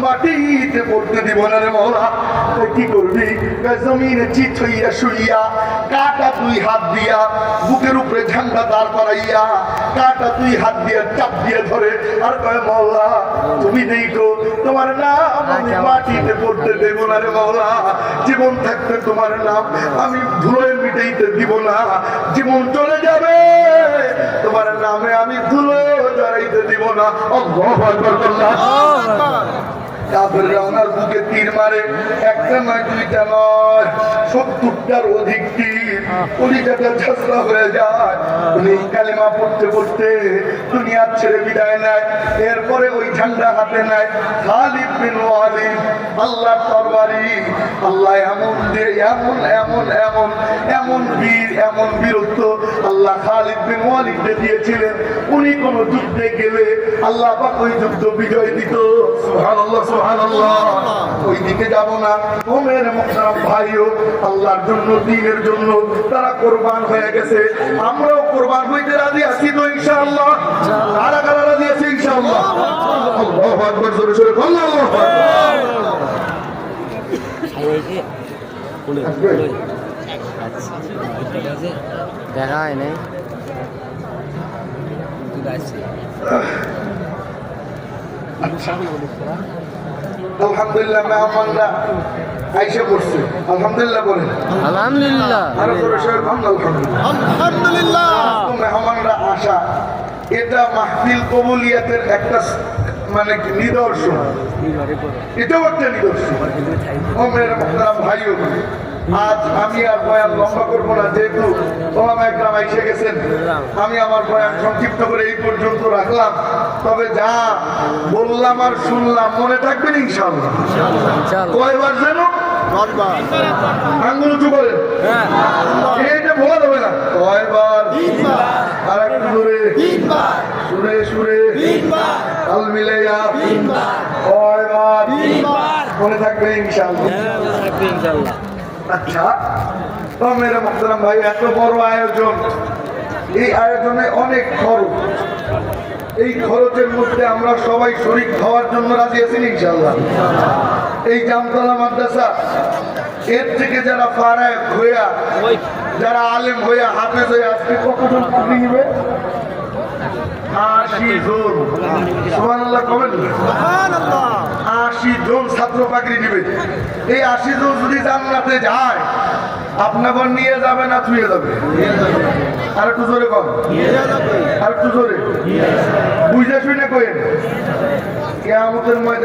মাটিতে পড়তে দিব না রে মওলা। কি করবি? জমিনে চিত হইয়া শুইয়া কাটা তুই হাত দিয়া বুকের উপরে ঝান্ডা দাঁড় করাইয়া কাটা তুই হাত দিয়ে চাপ দিয়ে ধরে আর কয় মওলা তুমি নেই তো, তোমার নাম আমি মাটিতে পড়তে দেব না রে মওলা। জীবন থাকতে তোমার নাম আমি ধুলোয় মিটাইতে দিব না, জীবন চলে যাবে তোমার নামে আমি ধুলো জড়াইতে দিব না। আল্লাহু আকবার, আল্লাহু আকবার। কাফেররা ওনার বুকে তীর মারে, একটা নয় দুইটা নয় 70টার অধিক তীর। কলিজাটা ঝাঁঝরা হয়ে যায়। উনি কালেমা পড়তে পড়তে দুনিয়া ছেড়ে বিদায় নেয়। এরপরে ওই ঝান্ডা হাতে নেয় খালিদ বিন ওয়ালিদ, আল্লাহর তরবারি। আল্লাহ এমন দিয়ে এমন এমন এমন এমন বীর এমন বীরত্ব আল্লাহ খালিদ বিন ওয়ালিদকে দিয়েছিলেন। উনি কোন যুদ্ধে গেলে আল্লাহ পাক ওই যুদ্ধ বিজয় দিত। সুবহানাল্লাহ, সুবহানাল্লাহ। ওই দিকে যাব না। ওমের মুহতারাম ভাইও আল্লাহর জন্য, দ্বীনের জন্য তারা কুরবান হয়ে গেছে। আমরাও কুরবান হইতে রাজি আছি তো ইনশাআল্লাহ। কারা কারা রাজি আছে ইনশাআল্লাহ? আল্লাহু আকবার, জোরে জোরে আল্লাহু আকবার। দেখা হয় নাই। আলহামদুলিল্লাহ মেহমানরা আইসা পড়ছে। আলহামদুলিল্লাহ বলেন। আলহামদুলিল্লাহ। আরো করে আলহামদুলিল্লাহ। মেহমানরা আসা এটা মাহফিল কবুলিয়াতের একটা মানে নিদর্শন, এটাও একটা নিদর্শন। ও মেয়ের মুহতারাম ভাইও, আজ আমি আর বয়ান লম্বা করবো না, যেহেতু ওলামা একরাম এসে গেছেন। আমি আমার বয়ান সংক্ষিপ্ত করে এই পর্যন্ত রাখলাম। তবে যা বললাম আর শুনলাম মনে থাকবেন ইনশাআল্লাহ। কয়বার যেন আঙ্গুল উঁচু করেন, এইটা বলা যাবে না। কয়বার? আর একটু জোরে, সুরে সুরে তাল মিলাইয়া কয়বার মনে থাকবে ইনশাআল্লাহ। আচ্ছা তো মেরে মুহতারাম ভাই, এত বড় আয়োজন, এই আয়োজনে অনেক খরচ। এই খরচের মধ্যে আমরা সবাই শরীক হওয়ার জন্য রাজি আছি ইনশাআল্লাহ। এই জামতলা মাদ্রাসা এর থেকে যারা ফারায়েক হইয়া, যারা আলেম হইয়া, হাফেজ হইয়া আজকে কতজন পাগড়ি নিবে? 80 জন। সুবহানাল্লাহ কবেন? 80 জন ছাত্র পাগড়ি নিবে। এই 80 জন যদি জান্নাতে যায়, আপনার নিয়ে যাবে না ছুঁয়ে যাবে? আর একটু জোরে কম, আর একটু জোরে বুঝে শুনে কইেন। কিয়ামতের ময়দানে